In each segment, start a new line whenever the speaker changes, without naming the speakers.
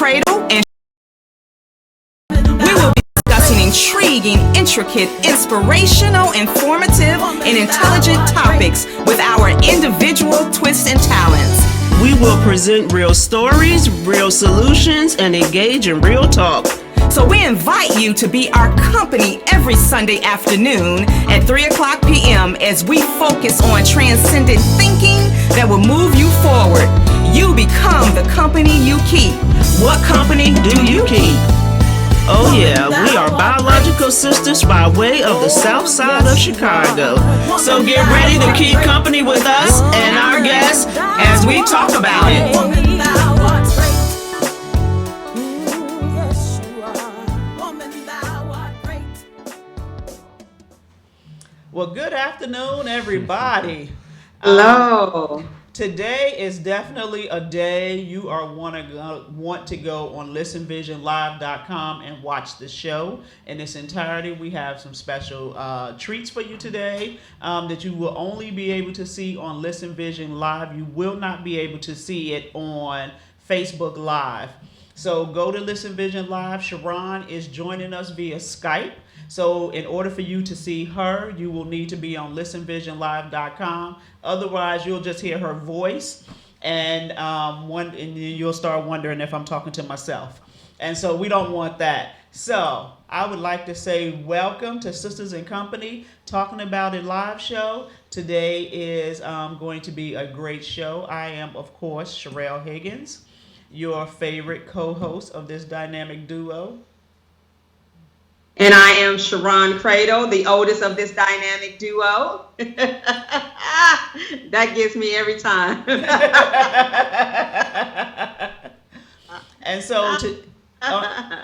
Cradle, and we will be discussing intriguing, intricate, inspirational, informative, and intelligent topics with our individual twists and talents.
We will present real stories, real solutions, and engage in real talk.
So we invite you to be our company every Sunday afternoon at 3 o'clock p.m. as we focus on transcendent thinking that will move you forward. You become the company you keep.
What company do you keep? Oh yeah, we are biological sisters by way of the south side of Chicago. So get ready to keep company with us and our guests as we talk about it.
Well, good afternoon, everybody.
Hello.
Today is definitely a day you are want to go on listenvisionlive.com and watch the show in its entirety. We have some special treats for you today that you will only be able to see on Listen Vision Live. You will not be able to see it on Facebook Live. So go to Listen Vision Live. Sharon is joining us via Skype. So in order for you to see her, you will need to be on listenvisionlive.com. Otherwise, you'll just hear her voice, and you'll start wondering if I'm talking to myself. And so we don't want that. So I would like to say welcome to Sisters in Company, Talking About It live show. Today is going to be a great show. I am, of course, Sherelle Higgins, your favorite co-host of this dynamic duo.
And I am Sharon Cradle, the oldest of this dynamic duo. That gets me every time.
And so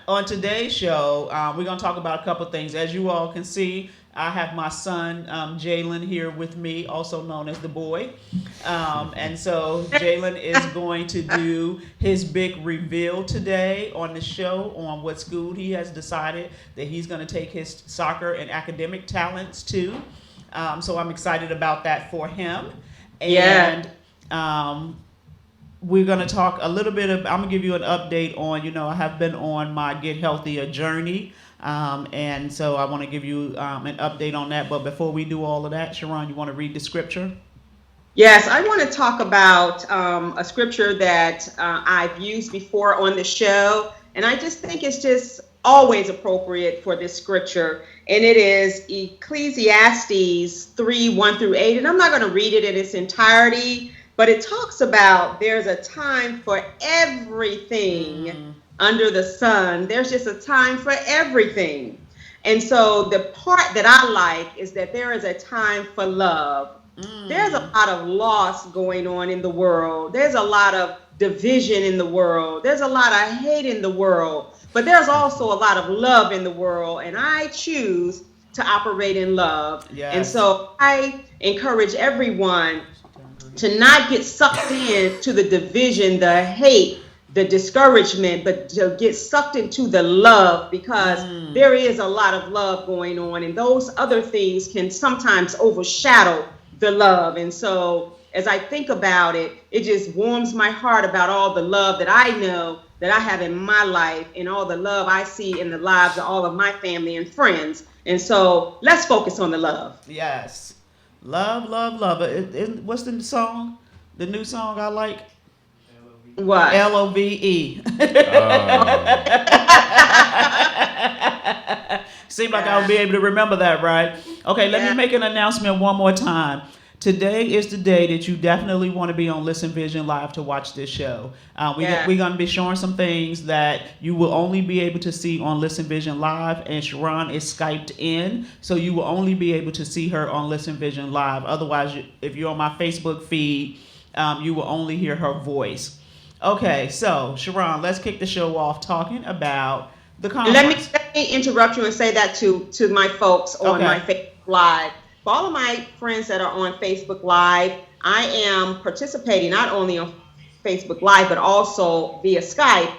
on today's show, we're going to talk about a couple things. As you all can see, I have my son, Jalen, here with me, also known as the boy. And so Jalen is going to do his big reveal today on the show on what school he has decided that he's going to take his soccer and academic talents to. So I'm excited about that for him. And we're going to talk a little bit I'm going to give you an update on, I have been on my Get Healthier journey. And so I want to give you an update on that. But before we do all of that, Sharon, you want to read the scripture?
Yes, I want to talk about a scripture that I've used before on the show. And I just think it's just always appropriate for this scripture. And it is Ecclesiastes 3:1-8. And I'm not going to read it in its entirety, but it talks about there's a time for everything under the sun. There's just a time for everything. And so the part that I like is that there is a time for love. There's a lot of loss going on in the world. There's a lot of division in the world. There's a lot of hate in the world. But there's also a lot of love in the world. And I choose to operate in love. Yes. And so I encourage everyone to not get sucked into the division, the hate, the discouragement, but to get sucked into the love, because there is a lot of love going on, and those other things can sometimes overshadow the love. And so as I think about it, it just warms my heart about all the love that I know that I have in my life and all the love I see in the lives of all of my family and friends. And so let's focus on the love.
Yes. Love, love, love. What's the song? The new song I like?
What?
LOVE. Seemed like I would be able to remember that, right? Okay, let me make an announcement one more time. Today is the day that you definitely want to be on Listen Vision Live to watch this show. We're going to be showing some things that you will only be able to see on Listen Vision Live, and Sharon is Skyped in, so you will only be able to see her on Listen Vision Live. Otherwise, if you're on my Facebook feed, you will only hear her voice. Okay, so Sharon, let's kick the show off talking about the conference.
Let me interrupt you and say that to my folks on my Facebook Live. For all of my friends that are on Facebook Live, I am participating not only on Facebook Live, but also via Skype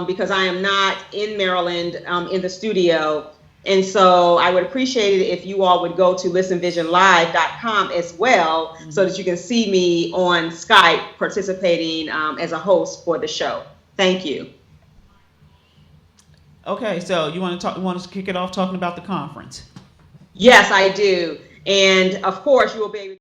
because I am not in Maryland in the studio. And so I would appreciate it if you all would go to listenvisionlive.com as well, so that you can see me on Skype participating as a host for the show. Thank you.
Okay, so you want to talk? You want us to kick it off talking about the conference?
Yes, I do. And of course, you will be able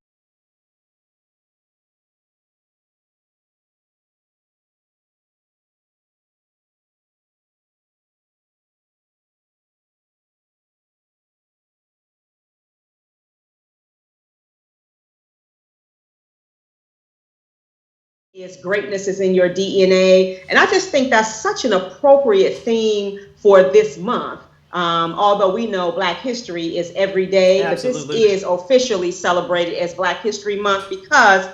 is greatness is in your DNA. And I just think that's such an appropriate theme for this month. Although we know Black History is every day,
Absolutely.
but this is officially celebrated as Black History Month because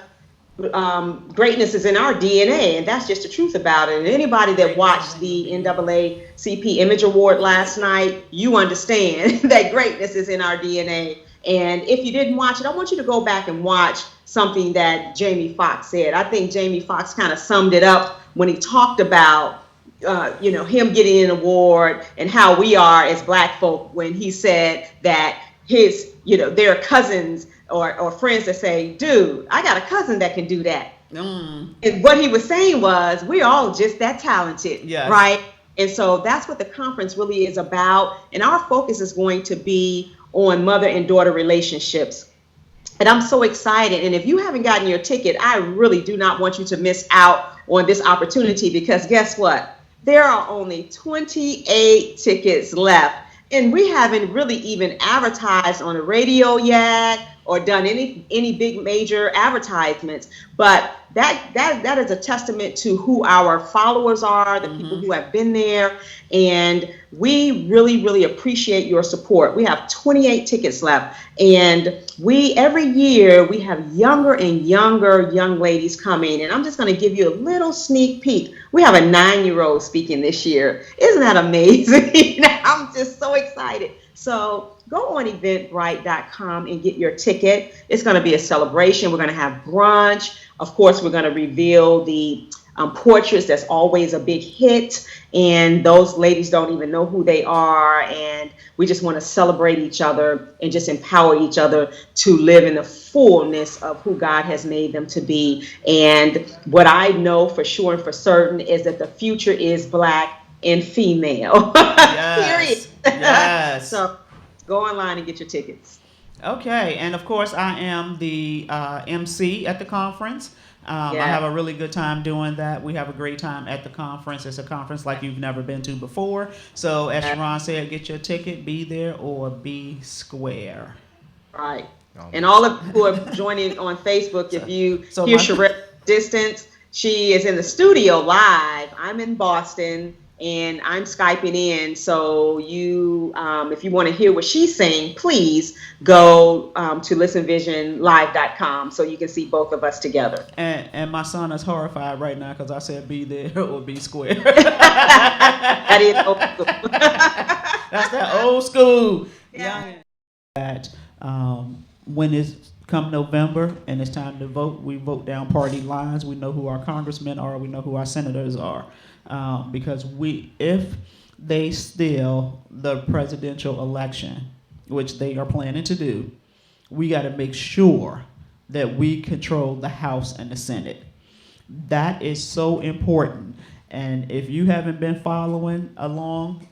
greatness is in our DNA, and that's just the truth about it. And anybody that watched the NAACP Image Award last night, you understand that greatness is in our DNA. And if you didn't watch it, I want you to go back and watch something that Jamie Foxx said. I think Jamie Foxx kind of summed it up when he talked about him getting an award and how we are as Black folk, when he said that his, there are cousins or friends that say, dude, I got a cousin that can do that. And what he was saying was, we're all just that talented,
Yes.
right? And so that's what the conference really is about. And our focus is going to be on mother and daughter relationships. And I'm so excited. And if you haven't gotten your ticket, I really do not want you to miss out on this opportunity, because guess what? There are only 28 tickets left. And we haven't really even advertised on the radio yet or done any big major advertisements. But that is a testament to who our followers are, the people who have been there. And we really, really appreciate your support. We have 28 tickets left. And every year we have younger and younger young ladies coming. And I'm just going to give you a little sneak peek. We have a 9-year-old speaking this year. Isn't that amazing? I'm just so excited. So go on eventbrite.com and get your ticket. It's going to be a celebration. We're going to have brunch. Of course, we're going to reveal the portraits. That's always a big hit. And those ladies don't even know who they are. And we just want to celebrate each other and just empower each other to live in the fullness of who God has made them to be. And what I know for sure and for certain is that the future is Black and female.
Yes.
Period.
Yes.
So go online and get your tickets.
Okay, and of course I am the MC at the conference. I have a really good time doing that. We have a great time at the conference. It's a conference like you've never been to before. So as Sharon said, get your ticket, be there or be square.
Right. And all of you who are joining on Facebook, if you hear Sherelle distance, she is in the studio live. I'm in Boston. And I'm Skyping in, so you, if you want to hear what she's saying, please go to listenvisionlive.com so you can see both of us together.
And my son is horrified right now because I said be there or be square.
That is old school.
That's that old school.
Yeah.
That when it's come November and it's time to vote, we vote down party lines. We know who our congressmen are. We know who our senators are. Because if they steal the presidential election, which they are planning to do, we got to make sure that we control the House and the Senate. That is so important. And if you haven't been following along,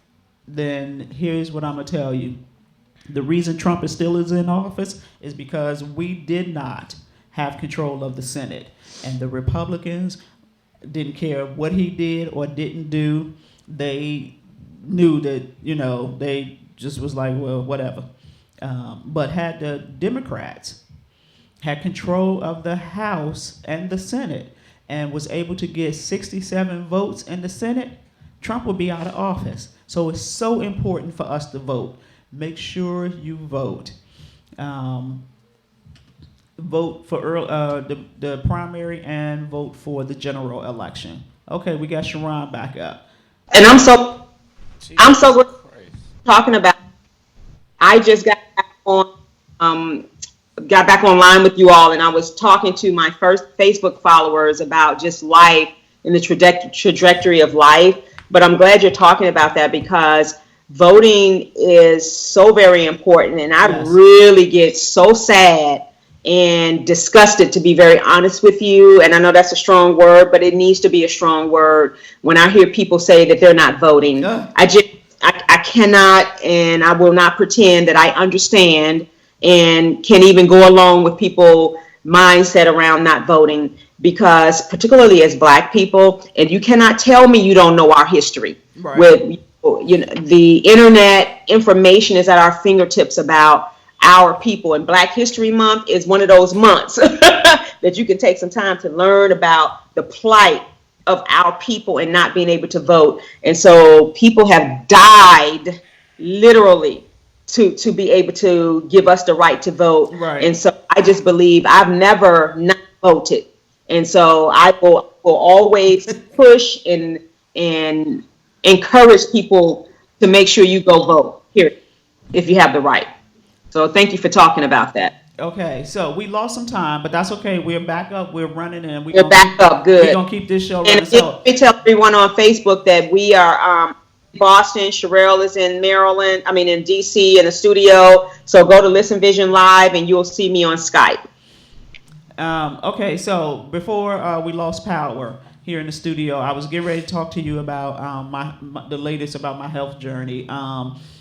then here's what I'm going to tell you. The reason Trump is still in office is because we did not have control of the Senate. And the Republicans didn't care what he did or didn't do. They knew that, they just was like, well, whatever. But had the Democrats had control of the House and the Senate and was able to get 67 votes in the Senate, Trump would be out of office. So it's so important for us to vote. Make sure you vote. Vote for the primary and vote for the general election. Okay, we got Sharon back up.
And I'm so talking about. I just got back online with you all, and I was talking to my first Facebook followers about just life and the trajectory of life. But I'm glad you're talking about that, because voting is so very important, and I really get so sad and disgusted, to be very honest with you. And I know that's a strong word, but it needs to be a strong word when I hear people say that they're not voting. I cannot and I will not pretend that I understand and can even go along with people mindset around not voting, because particularly as Black people, and you cannot tell me you don't know our history.
Right.
With the internet information is at our fingertips about our people, and Black History Month is one of those months that you can take some time to learn about the plight of our people and not being able to vote. And so people have died literally to be able to give us the right to vote.
Right.
And so I just believe I've never not voted. And so I will always push and encourage people to make sure you go vote here if you have the right. So thank you for talking about that.
Okay, so we lost some time, but that's okay. We're back up. We're running, and
We're back up. Good.
We're gonna keep this show running.
And
So
let me tell everyone on Facebook that we are Boston. Sherelle is in Maryland. I mean, in DC in the studio. So go to Listen Vision Live, and you'll see me on Skype.
Okay, so before we lost power here in the studio, I was getting ready to talk to you about the latest about my health journey.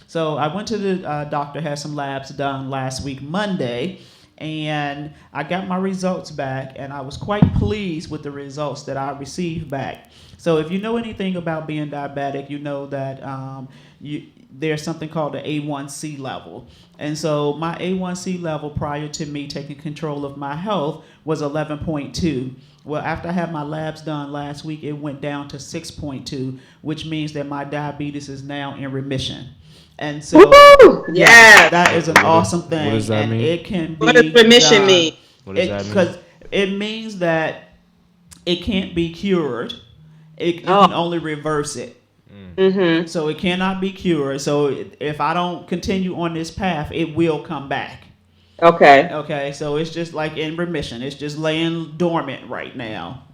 So I went to the doctor, had some labs done last week, Monday, and I got my results back, and I was quite pleased with the results that I received back. So if you know anything about being diabetic, you know that there's something called the A1C level. And so my A1C level prior to me taking control of my health was 11.2. Well, after I had my labs done last week, it went down to 6.2, which means that my diabetes is now in remission. And so,
yes,
that is an awesome thing.
What does that mean?
It can be.
What does remission mean?
What does that mean?
Because it means that it can't be cured. You can only reverse it.
Mm-hmm.
So it cannot be cured. So if I don't continue on this path, it will come back.
Okay.
Okay. So it's just like in remission. It's just laying dormant right now.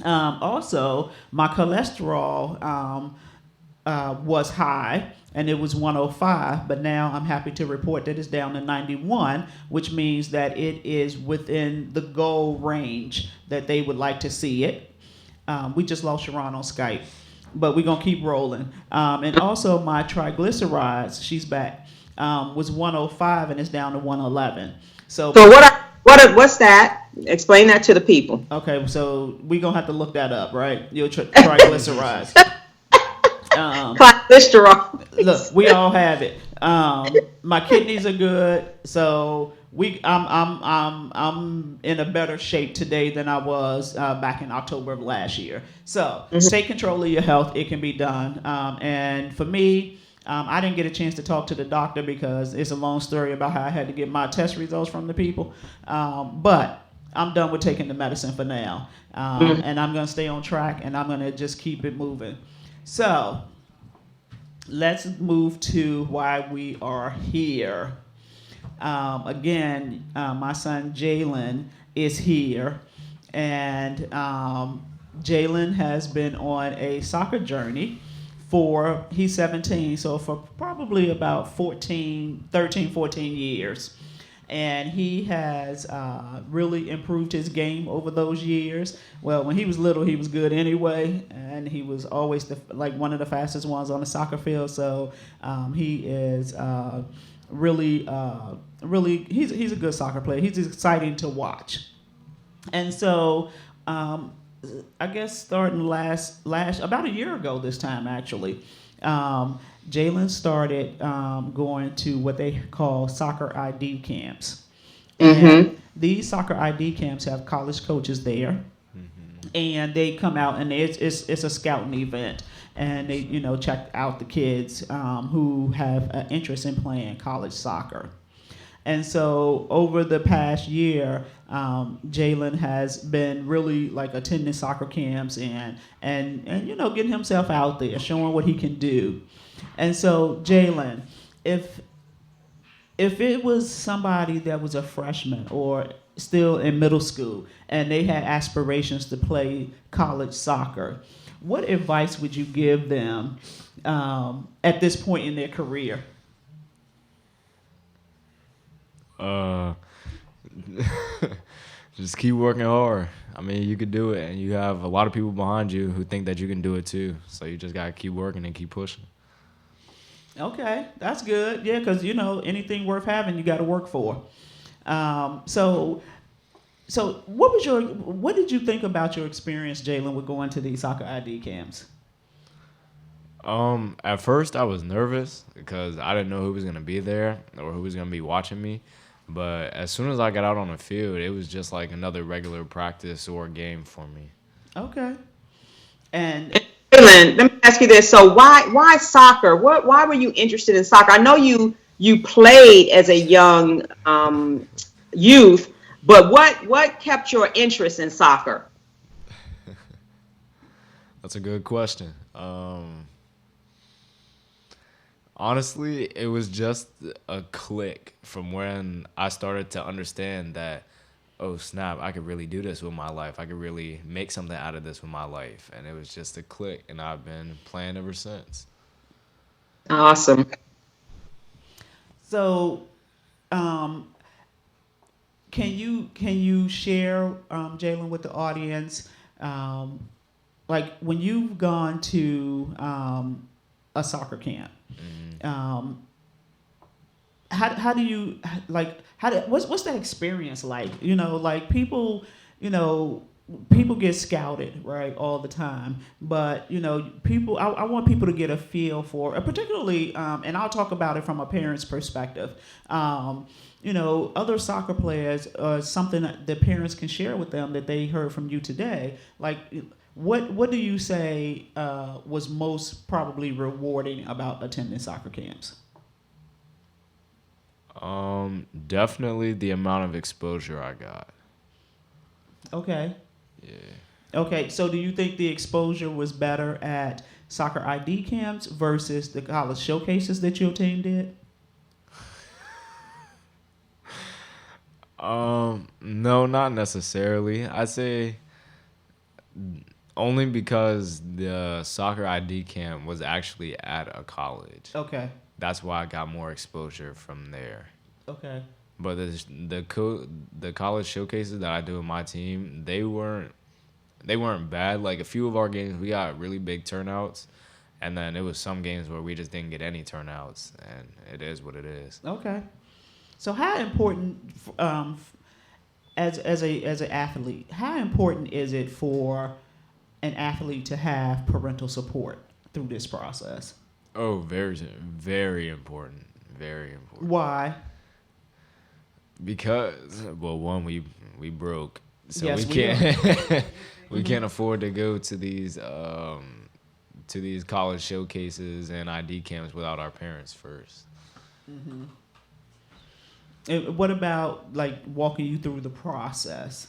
Also, my cholesterol was high, and it was 105, but now I'm happy to report that it's down to 91, which means that it is within the goal range that they would like to see it. We just lost Sharon on Skype, but we're going to keep rolling. And also my triglycerides, she's back, was 105, and it's down to 111. So
what's that? Explain that to the people.
Okay, so we're going to have to look that up, right? Your triglycerides.
Cholesterol.
Look, we all have it. My kidneys are good, so I'm in a better shape today than I was back in October of last year. So take control of your health. It can be done. And for me, I didn't get a chance to talk to the doctor because it's a long story about how I had to get my test results from the people. But I'm done with taking the medicine for now. And I'm going to stay on track, and I'm going to just keep it moving. So let's move to why we are here. Again, my son Jalen is here, and Jalen has been on a soccer journey he's 17, so for probably about 13, 14 years. And he has really improved his game over those years. Well, when he was little, he was good anyway, and he was always one of the fastest ones on the soccer field. So he is really, he's a good soccer player. He's exciting to watch. And so I guess starting last about a year ago this time actually, Jalen started going to what they call soccer ID camps. And these soccer ID camps have college coaches there, and they come out, and it's a scouting event, and they check out the kids who have an interest in playing college soccer. And so over the past year, Jalen has been really attending soccer camps and getting himself out there, showing what he can do. And so Jalen, if it was somebody that was a freshman or still in middle school and they had aspirations to play college soccer, what advice would you give them at this point in their career?
Just keep working hard. I mean, you could do it, and you have a lot of people behind you who think that you can do it too. So you just gotta keep working and keep pushing.
Okay, that's good. Yeah, because anything worth having, you got to work for. So what did you think about your experience, Jalen, with going to these soccer ID camps?
At first I was nervous because I didn't know who was gonna be there or who was gonna be watching me. But as soon as I got out on the field, it was just like another regular practice or game for me.
Okay, and
Jalen, let me ask you this. So why soccer? Why were you interested in soccer? I know you played as a young youth, but what kept your interest in soccer?
That's a good question. Honestly, it was just a click from when I started to understand that, oh snap, I could really do this with my life. I could really make something out of this with my life. And it was just a click, and I've been playing ever since.
Awesome.
so can you share, Jalen, with the audience, like when you've gone to a soccer camp, how do you what's that experience like? Like people get scouted, right, all the time, but people, I want people to get a feel for, particularly, and I'll talk about it from a parent's perspective. Other soccer players, something that the parents can share with them that they heard from you today. Like, what do you say was most probably rewarding about attending soccer camps?
Definitely the amount of exposure I got.
Okay.
Yeah.
Okay, so do you think the exposure was better at soccer ID camps versus the college showcases that your team did?
No, not necessarily. I say only because the soccer ID camp was actually at a college.
Okay.
That's why I got more exposure from there.
Okay.
But the college showcases that I do with my team, they weren't bad. Like a few of our games, we got really big turnouts, and then it was some games where we just didn't get any turnouts, and it is what it is.
Okay. So how important, as an athlete, how important is it for an athlete to have parental support through this process?
Oh, very, very important. Very important.
Why?
Because, well, one, we broke, so
Yes,
we can't we can't afford to go to these college showcases and ID camps without our parents first.
Mm-hmm. And what about like walking you through the process?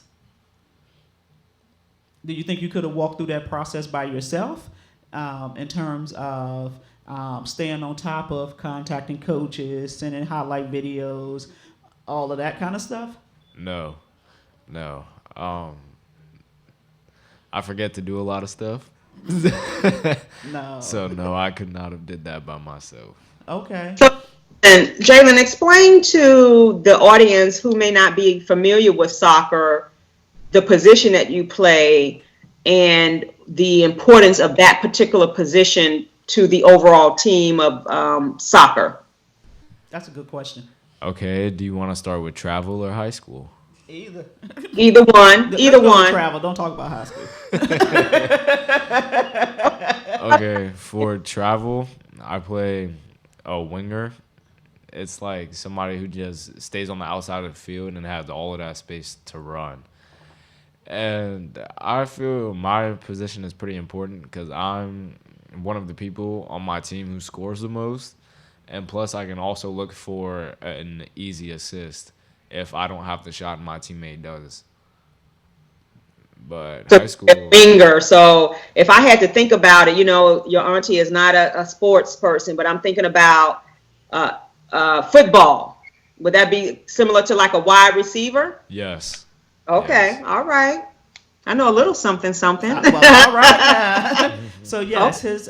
Do you think you could have walked through that process by yourself, in terms of staying on top of contacting coaches, sending highlight videos, all of that kind of stuff?
No. I forget to do a lot of stuff.
No.
So no, I could not have did that by myself.
Okay.
So, and Jalen, explain to the audience who may not be familiar with soccer the position that you play and the importance of that particular position to the overall team of soccer.
That's a good question.
Okay, do you want to start with travel or high school?
Either.
Either one.
Let's
Either
go with
one.
Travel. Don't talk about high school.
Okay, for travel, I play a winger. It's like somebody who just stays on the outside of the field and has all of that space to run. And I feel my position is pretty important because I'm one of the people on my team who scores the most. And plus, I can also look for an easy assist if I don't have the shot and my teammate does. But high school,
Winger. So if I had to think about it, your auntie is not a sports person, but I'm thinking about football. Would that be similar to like a wide receiver?
yes.
Okay,
Yes.
all right. I know a little something.
Well, all right. So yes, his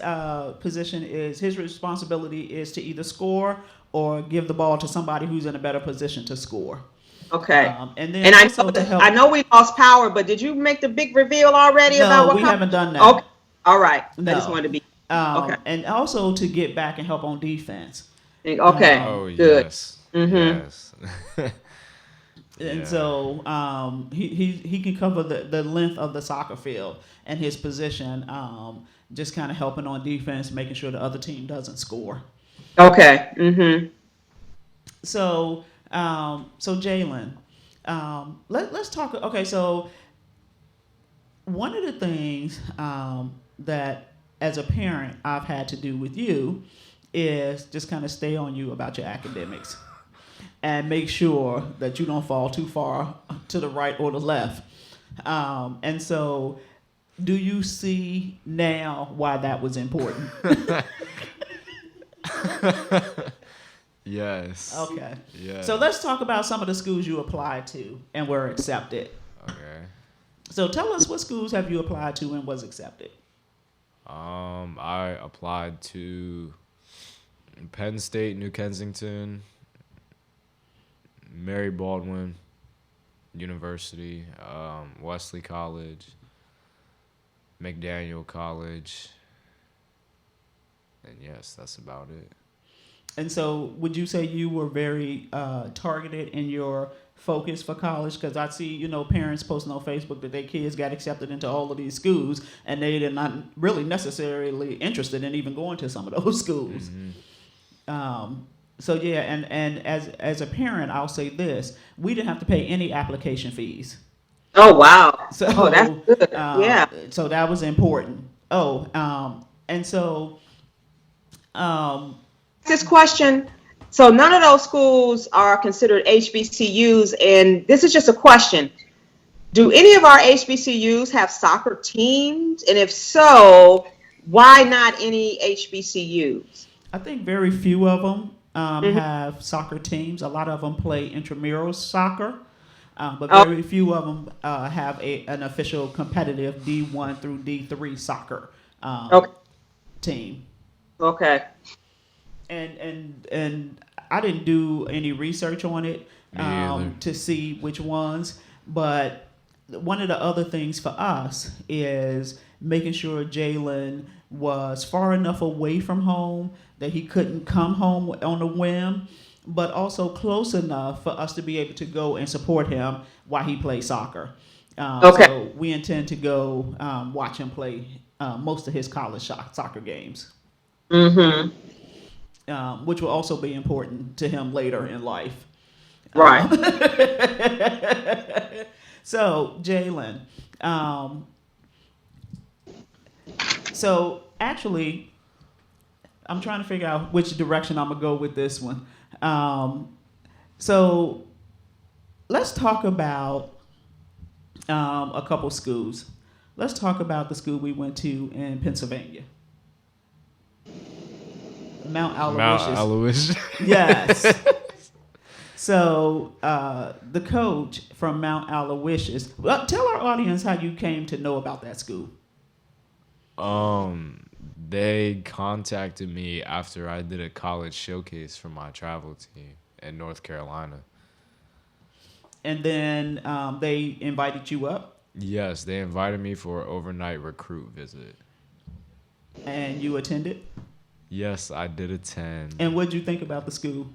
position is, his responsibility is to either score or give the ball to somebody who's in a better position to score.
Okay.
And then
And
also to help.
I know we lost power, but did you make the big reveal already about
No,
what
we haven't done that.
Okay. All right. I just
No.
wanted to be Okay.
And also to get back and help on defense.
Okay.
Oh
Good.
yes,
Mm-hmm.
yes.
And
Yeah.
so he can cover the length of the soccer field and his position, just kind of helping on defense, making sure the other team doesn't score.
Okay. Mm-hmm.
So Jalen, let's talk. Okay, so one of the things that as a parent I've had to do with you is just kind of stay on you about your academics and make sure that you don't fall too far to the right or the left. And so, do you see now why that was important?
Yes.
Okay.
Yeah.
So let's talk about some of the schools you applied to and were accepted.
Okay.
So tell us, what schools have you applied to and was accepted?
I applied to Penn State, New Kensington, Mary Baldwin University, Wesley College, McDaniel College, and yes, that's about it.
And so, would you say you were very targeted in your focus for college? Because I see, parents posting on Facebook that their kids got accepted into all of these schools, and they're not really necessarily interested in even going to some of those schools.
Mm-hmm.
So yeah, and as a parent, I'll say this: we didn't have to pay any application fees.
Oh wow.
So
That's good. Yeah.
so that was important. And so
This question. So none of those schools are considered HBCUs, and this is just a question. Do any of our HBCUs have soccer teams? And if so, why not any HBCUs?
I think very few of them have soccer teams. A lot of them play intramural soccer, but very few of them have an official competitive D1 through D3 soccer team.
Okay.
And I didn't do any research on it to see which ones, but one of the other things for us is making sure Jalen was far enough away from home that he couldn't come home on a whim, but also close enough for us to be able to go and support him while he plays soccer. So we intend to go watch him play most of his college soccer games.
Mm-hmm.
Which will also be important to him later in life.
Right.
So, Jalen, so actually, I'm trying to figure out which direction I'm going to go with this one. So, let's talk about a couple schools. Let's talk about the school we went to in Pennsylvania. Mount Aloysius. Yes. So the coach from Mount Aloysius. Well, tell our audience how you came to know about that school.
They contacted me after I did a college showcase for my travel team in North Carolina.
And then they invited you up?
Yes, they invited me for an overnight recruit visit.
And you attended?
Yes, I did attend.
And what did you think about the school?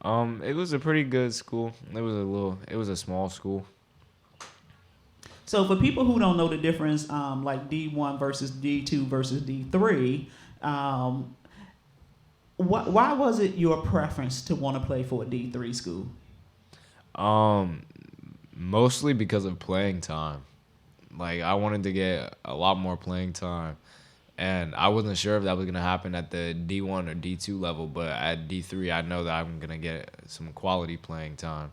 It was a pretty good school. It was a small school.
So for people who don't know the difference, like D1 versus D2 versus D3, why was it your preference to want to play for a D3 school?
Mostly because of playing time. Like, I wanted to get a lot more playing time. And I wasn't sure if that was going to happen at the D1 or D2 level, but at D3, I know that I'm going to get some quality playing time.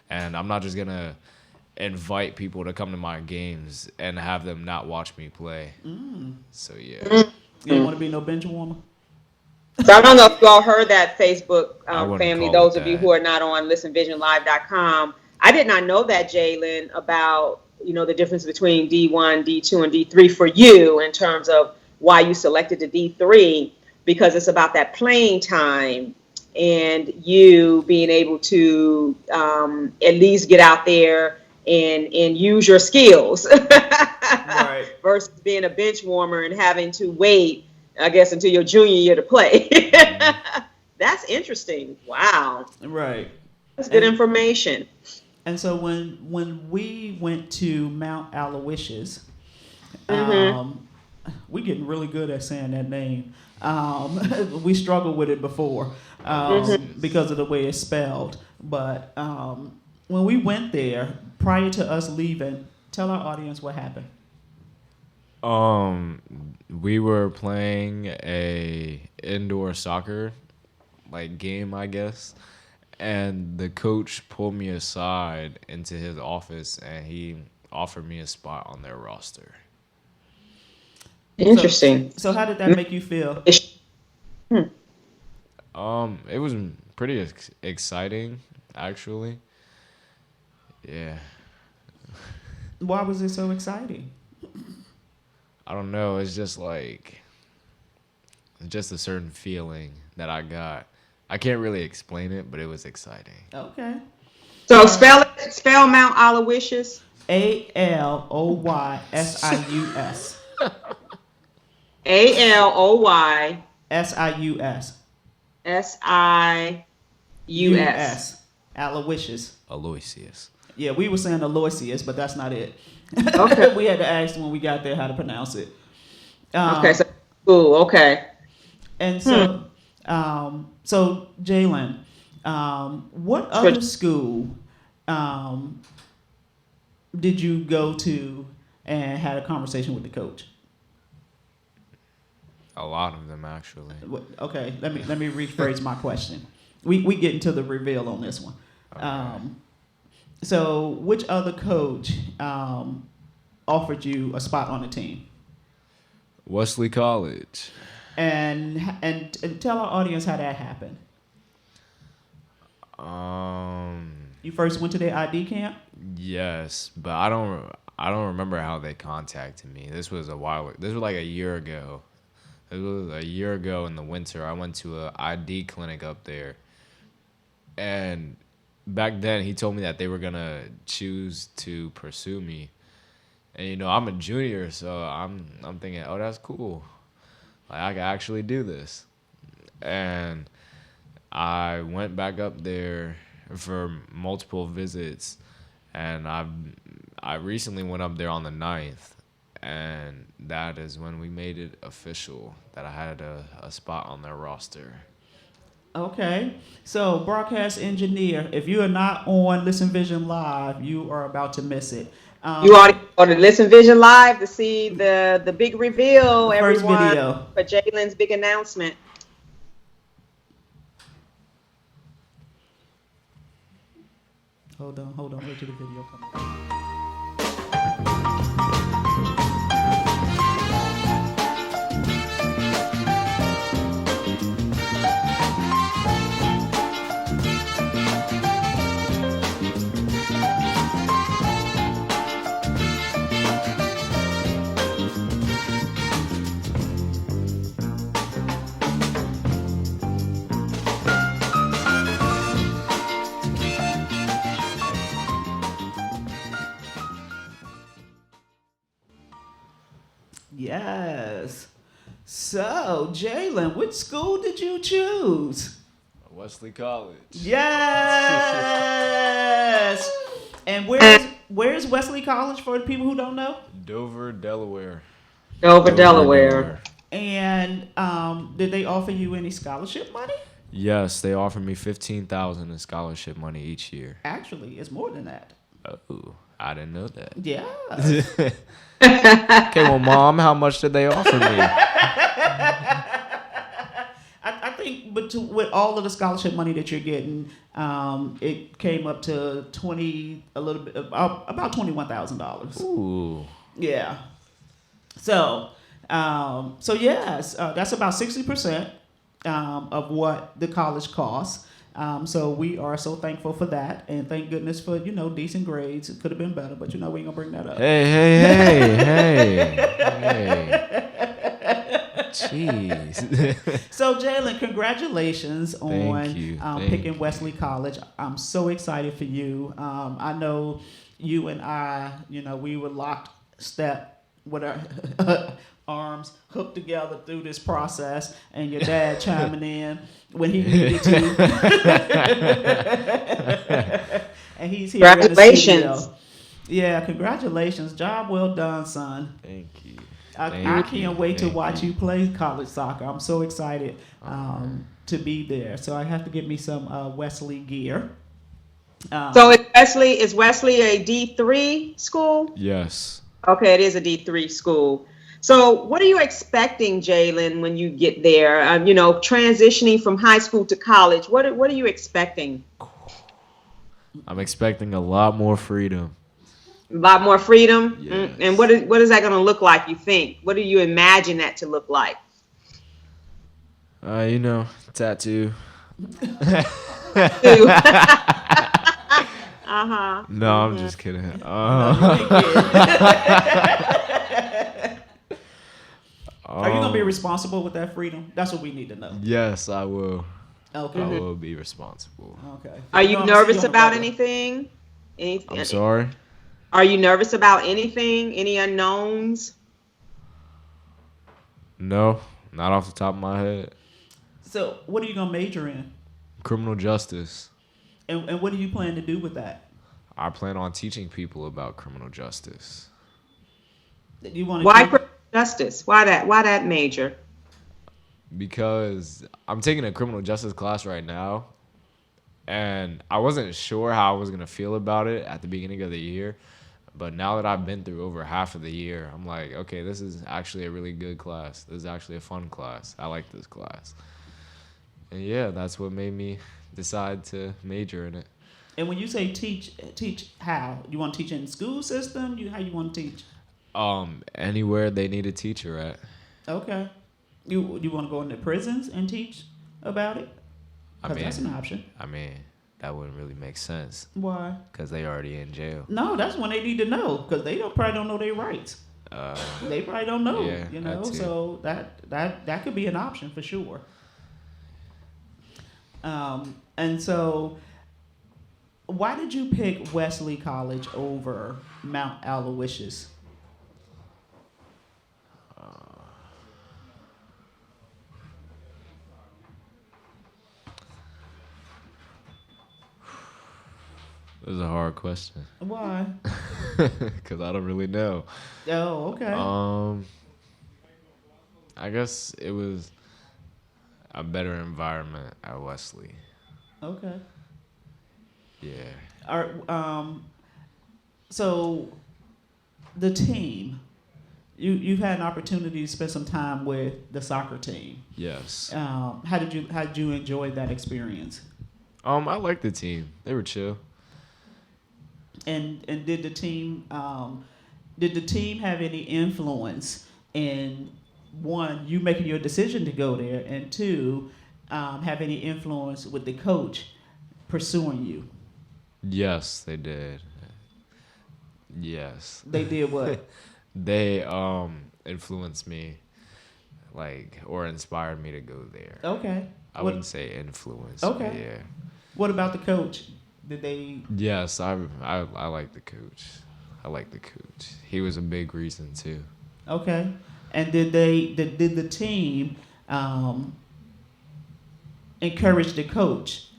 And I'm not just going to invite people to come to my games and have them not watch me play. So, yeah.
You don't want to be no bench warmer?
So I don't know if you all heard that, Facebook
wouldn't
family,
call
those
it
of you
that.
who are not on listenvisionlive.com. I did not know that, Jalen, about, the difference between D1, D2, and D3 for you in terms of why you selected the D3, because it's about that playing time and you being able to at least get out there and use your skills
Right.
versus being a bench warmer and having to wait I guess, until your junior year to play. That's interesting. Wow.
Right.
That's good information.
And so when we went to Mount Aloysius, we getting really good at saying that name. We struggled with it before because of the way it's spelled. But when we went there, prior to us leaving, tell our audience what happened.
We were playing a indoor soccer game, I guess, and the coach pulled me aside into his office and he offered me a spot on their roster.
Interesting.
So how did that make you feel?
It was pretty exciting, actually. Yeah.
Why was it so exciting?
I don't know. It's just just a certain feeling that I got. I can't really explain it, but it was exciting.
Okay.
So spell Mount Aloysius.
Aloysius.
Aloysius.
Sius. Aloysius.
Aloysius.
Yeah, we were saying Aloysius, but that's not it.
Okay.
We had to ask when we got there how to pronounce it.
Okay. So cool. Okay.
And so, so Jalen, what other school did you go to and had a conversation with the coach?
A lot of them, actually.
Okay, let me rephrase my question. We get into the reveal on this one.
Okay.
So, which other coach offered you a spot on the team?
Wesley College.
And tell our audience how that happened. You first went to their ID camp?
Yes, but I don't remember how they contacted me. This was a while. This was like a year ago. It was a year ago in the winter. I went to a ID clinic up there, and back then he told me that they were gonna choose to pursue me. And I'm a junior, so I'm thinking, oh, that's cool. I can actually do this. And I went back up there for multiple visits, and I recently went up there on the 9th, and that is when we made it official that I had a spot on their roster.
Okay. So, broadcast engineer, if you are not on Listen Vision Live, you are about to miss it.
You ought to go to Listen Vision Live to see the big reveal,
First
everyone,
video.
for Jalen's big announcement.
Hold on. Wait till the video comes out. Yes. So, Jalen, which school did you choose?
Wesley College.
Yes. And where's Wesley College for the people who don't know?
Dover, Delaware.
Delaware.
And did they offer you any scholarship money?
Yes, they offered me $15,000 in scholarship money each year.
Actually, it's more than that.
Oh, I didn't know that.
Yeah.
Okay, well, Mom, how much did they offer me?
I think with all of the scholarship money that you're getting, it came up to about $21,000.
Ooh.
Yeah. So yes, that's about 60% of what the college costs. So we are so thankful for that, and thank goodness for decent grades. It could have been better, but we ain't gonna bring that up.
Hey. Jeez.
So Jalen, congratulations on
Thank you.
picking Wesley College. I'm so excited for you. I know you and I, we were locked step with our arms hooked together through this process, and your dad chiming in when he needed to. And he's here in the
Congratulations.
studio. Yeah, congratulations. Job well done, son.
Thank you.
I can't wait to
Thank
watch you play college soccer. I'm so excited to be there. So I have to get me some Wesley gear.
So is Wesley a D3 school?
Yes.
Okay, it is a D3 school. So what are you expecting, Jalen, when you get there? Transitioning from high school to college, what are you expecting?
I'm expecting a lot more freedom.
A lot more freedom?
Yes.
And what is that going to look like, you think? What do you imagine that to look like?
Tattoo.
Uh-huh.
No, I'm just kidding.
Are you gonna be responsible with that freedom? That's what we need to know.
Yes, I will.
Okay.
I will be responsible.
Okay.
Are you nervous about anything?
I'm sorry?
Are you nervous about anything? Any unknowns?
No, not off the top of my head.
So, what are you gonna major in?
Criminal justice.
And what do you plan to do with that?
I plan on teaching people about criminal justice.
You want
Why criminal justice? Why that major?
Because I'm taking a criminal justice class right now, and I wasn't sure how I was going to feel about it at the beginning of the year. But now that I've been through over half of the year, I'm like, okay, this is actually a really good class. This is actually a fun class. I like this class. And yeah, that's what made me decide to major in it.
And when you say teach how? You want to teach in the school system? How you want to teach?
Anywhere they need a teacher at.
Okay. You want to go into prisons and teach about it? Because that's an option.
I mean, that wouldn't really make sense.
Why?
Because they already in jail.
No, that's when they need to know, because they probably don't know their rights. They probably don't know,
yeah, that too.
So that could be an option for sure. And so, why did you pick Wesley College over Mount Aloysius?
This is a hard question.
Why?
Because I don't really know.
Oh, okay.
I guess it was a better environment at Wesley.
Okay.
Yeah.
So the team, you've had an opportunity to spend some time with the soccer team.
Yes.
How did you enjoy that experience?
I liked the team. They were chill.
And did the team have any influence in, one, you making your decision to go there, and two, have any influence with the coach pursuing you?
Yes, they did. Yes.
They did what?
They influenced me, or inspired me to go there.
Okay.
I wouldn't say influence.
Okay.
Yeah.
What about the coach? Did they?
Yes, I like the coach. I like the coach. He was a big reason too.
Okay. And did the team encourage the coach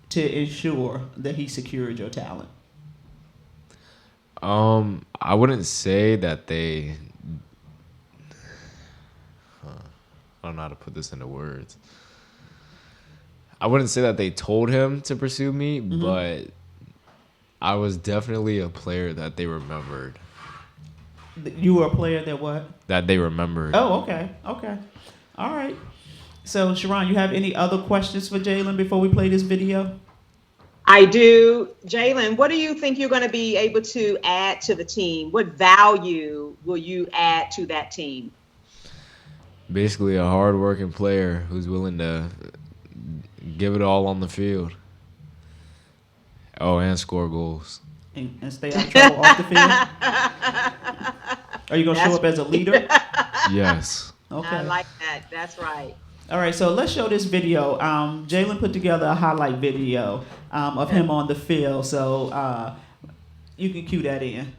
to ensure that he secured your talent?
I wouldn't say that they. I don't know how to put this into words. I wouldn't say that they told him to pursue me, but I was definitely a player that they remembered.
You were a player that what?
That they remembered.
Oh, okay. Okay. All right. So, Sharon, you have any other questions for Jalen before we play this video?
I do. Jalen, what do you think you're going to be able to add to the team? What value will you add to that team?
Basically, a hard-working player who's willing to give it all on the field. Oh, and score goals.
And stay out of trouble off the field? Are you going to show up as a leader?
Yes.
Okay.
I like that. That's right.
All right, so let's show this video. Jalen put together a highlight video of him on the field, so you can cue that in.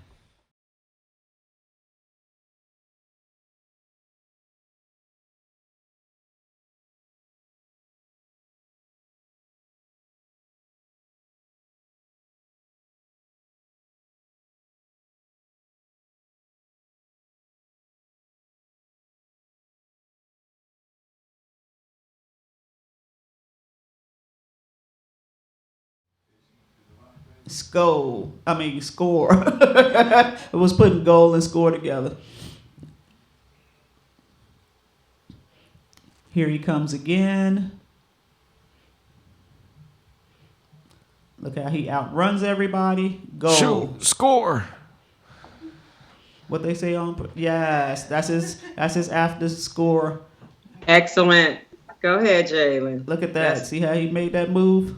Score. It was putting goal and score together. Here he comes again. Look how he outruns everybody. Goal.
Shoot, score.
What they say on? Yes, that's his after score.
Excellent. Go ahead, Jalen.
Look at that. See how he made that move?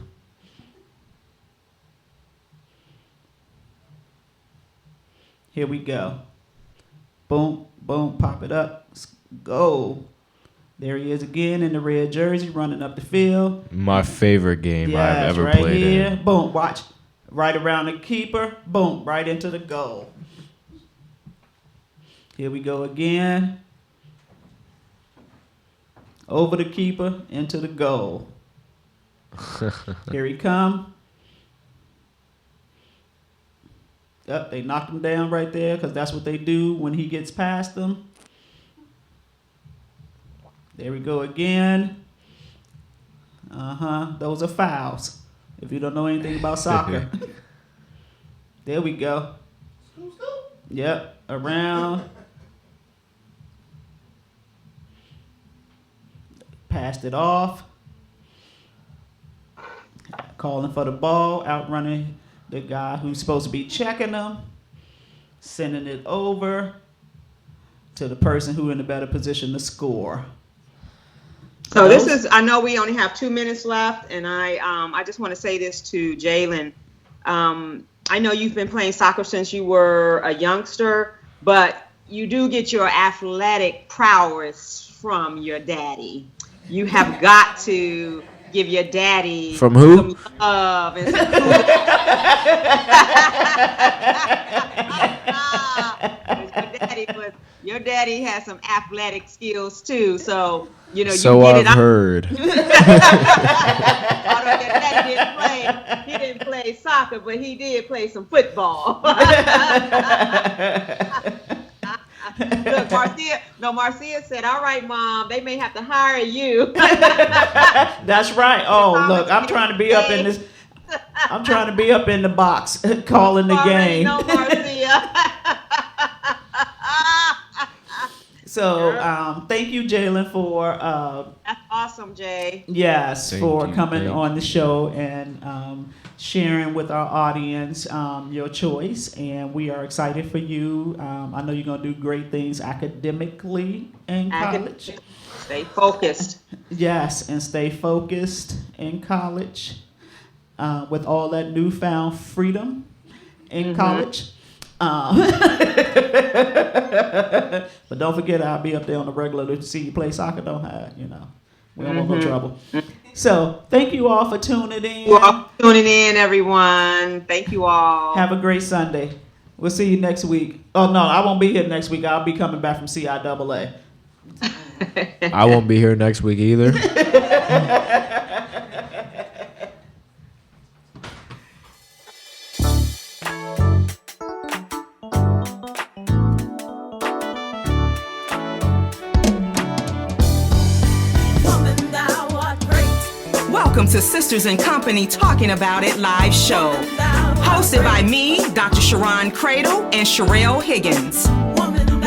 Here we go. Boom, boom, pop it up. Go. There he is again in the red jersey running up the field.
My favorite game I've ever
right
played
here.
in.
Boom, watch. Right around the keeper. Boom, right into the goal. Here we go again. Over the keeper, into the goal. Here he come. Yep, they knocked him down right there because that's what they do when he gets past them. There we go again. Those are fouls. If you don't know anything about soccer. There we go. Yep, around. Passed it off. Calling for the ball, outrunning the guy who's supposed to be checking them. Sending it over to the person who in a better position to score.
So this is, I know we only have 2 minutes left, and I just want to say this to Jalen. I know you've been playing soccer since you were a youngster, but you do get your athletic prowess from your daddy. You have got to give your daddy
From who?
some love and some your daddy has some athletic skills too, so you know.
So
you get
I've
it.
heard.
Although your daddy he didn't play soccer, but he did play some football. Look, Marcia said, "All right, Mom, they may have to hire you."
That's right. Oh, look, I'm trying to be up in this. I'm trying to be up in the box, calling the game.
No, Marcia.
So, thank you, Jalen, for
That's awesome, Jay.
yes,
Thank
for
you,
coming
thank
on the show and sharing with our audience your choice. And we are excited for you. I know you're gonna do great things academically in college.
Stay focused.
Yes, and stay focused in college with all that newfound freedom in college. But don't forget, I'll be up there on the regular to see you play soccer. Don't have, we don't want no trouble. So thank you all for tuning in.
You all for tuning in, everyone. Thank you all.
Have a great Sunday. We'll see you next week. Oh, no, I won't be here next week. I'll be coming back from CIAA.
I won't be here next week either.
Welcome to Sisters in Company Talking About It live show. Hosted by me, Dr. Sharon Cradle and Sherelle Higgins.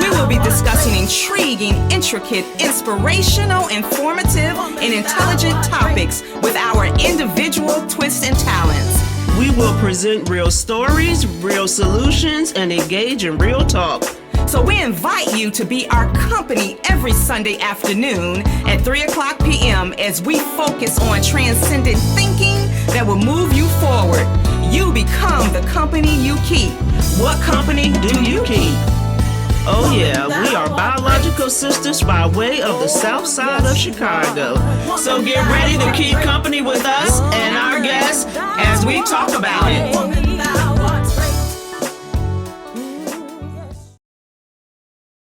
We will be discussing intriguing, intricate, inspirational, informative, and intelligent topics with our individual twists and talents.
We will present real stories, real solutions, and engage in real talk.
So we invite you to be our company every Sunday afternoon at 3 o'clock p.m. as we focus on transcendent thinking that will move you forward. You become the company you keep.
What company do you keep? Oh yeah, we are biological sisters by way of the south side of Chicago. So get ready to keep company with us and our guests as we talk about it.